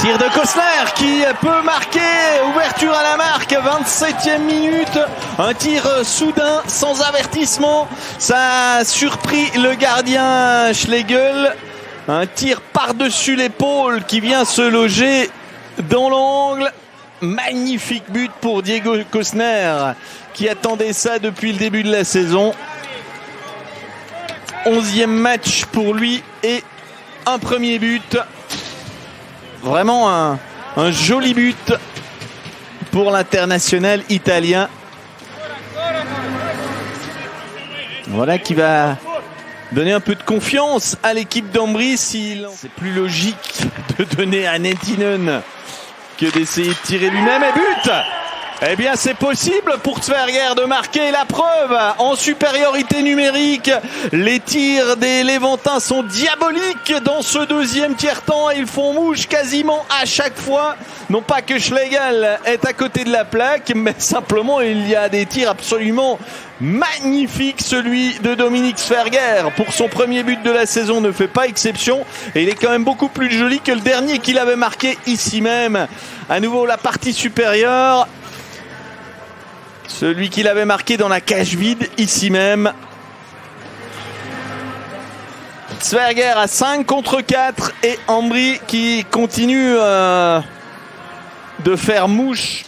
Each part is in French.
Tir de Cosner qui peut marquer, ouverture à la marque, 27e minute, un tir soudain sans avertissement, ça a surpris le gardien Schlegel, un tir par-dessus l'épaule qui vient se loger dans l'angle, magnifique but pour Diego Cosner qui attendait ça depuis le début de la saison, 11e match pour lui et un premier but. Vraiment un joli but pour l'international italien. Voilà qui va donner un peu de confiance à l'équipe d'Ambry. C'est plus logique de donner à Nettinen que d'essayer de tirer lui-même. Et but! Eh bien, c'est possible pour Zwerger de marquer, la preuve en supériorité numérique. Les tirs des Léventins sont diaboliques dans ce deuxième tiers-temps et ils font mouche quasiment à chaque fois. Non pas que Schlegel est à côté de la plaque, mais simplement il y a des tirs absolument magnifiques. Celui de Dominique Zwerger pour son premier but de la saison ne fait pas exception et il est quand même beaucoup plus joli que le dernier qu'il avait marqué ici même. À nouveau la partie supérieure. Celui qu'il avait marqué dans la cage vide, ici même. Zwerger à 5 contre 4 et Ambry qui continue de faire mouche.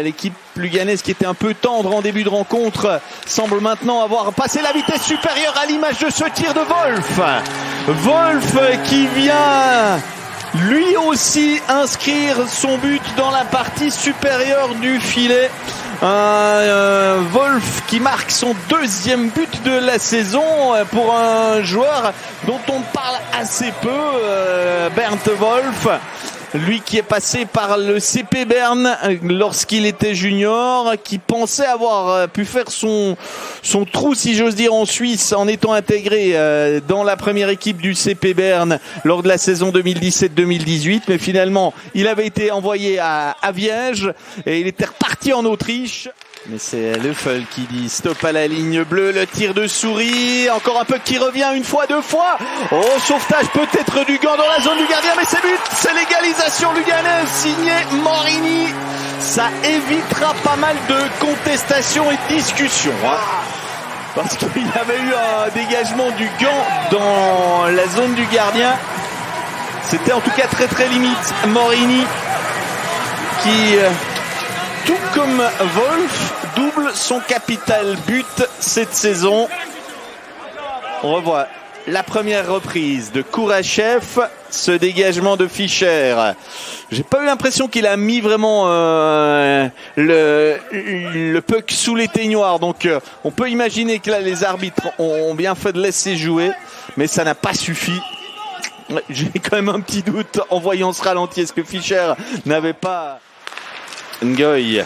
L'équipe luganaise qui était un peu tendre en début de rencontre semble maintenant avoir passé la vitesse supérieure à l'image de ce tir de Wolf. Wolf qui vient lui aussi inscrire son but dans la partie supérieure du filet. Wolf qui marque son deuxième but de la saison pour un joueur dont on parle assez peu, Bernd Wolf. Lui qui est passé par le CP Berne lorsqu'il était junior, qui pensait avoir pu faire son trou, si j'ose dire, en Suisse en étant intégré dans la première équipe du CP Berne lors de la saison 2017-2018. Mais finalement, il avait été envoyé à Viège et il était reparti en Autriche. Mais c'est Leffel qui dit stop à la ligne bleue, le tir de Souris, encore un peu qui revient une fois, deux fois. Oh, sauvetage peut-être du gant dans la zone du gardien, mais c'est but, c'est l'égalisation luganaise signé Morini. Ça évitera pas mal de contestations et de discussions. Parce qu'il y avait eu un dégagement du gant dans la zone du gardien. C'était en tout cas très très limite. Morini qui... tout comme Wolf, double son capital but cette saison. On revoit la première reprise de Kourachev, ce dégagement de Fischer. J'ai pas eu l'impression qu'il a mis vraiment le puck sous les teignoirs. Donc on peut imaginer que là les arbitres ont bien fait de laisser jouer, mais ça n'a pas suffi. J'ai quand même un petit doute en voyant ce ralenti. Est-ce que Fischer n'avait pas... Ngoy.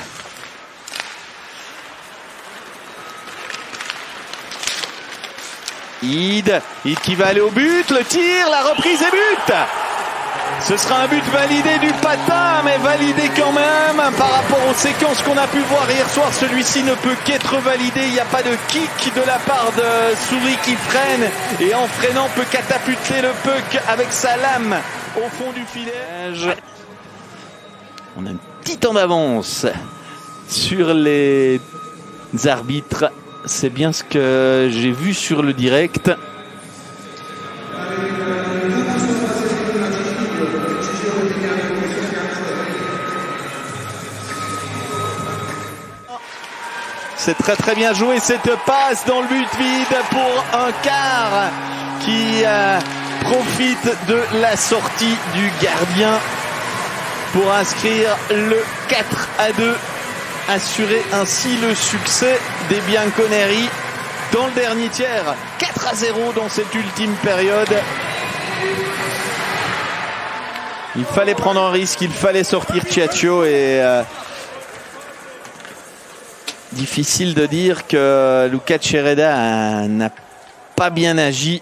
Ide qui va aller au but, le tir, la reprise et but. Ce sera un but validé du patin, mais validé quand même par rapport aux séquences qu'on a pu voir hier soir. Celui-ci ne peut qu'être validé. Il n'y a pas de kick de la part de Souris qui freine et en freinant peut catapulter le puck avec sa lame au fond du filet. On a un petit temps d'avance sur les arbitres. C'est bien ce que j'ai vu sur le direct. C'est très très bien joué cette passe dans le but vide pour un quart qui profite de la sortie du gardien pour inscrire le 4-2, assurer ainsi le succès des Bianconeri dans le dernier tiers. 4-0 dans cette ultime période. Il fallait prendre un risque, il fallait sortir Ciaccio et difficile de dire que Luca Cereda n'a pas bien agi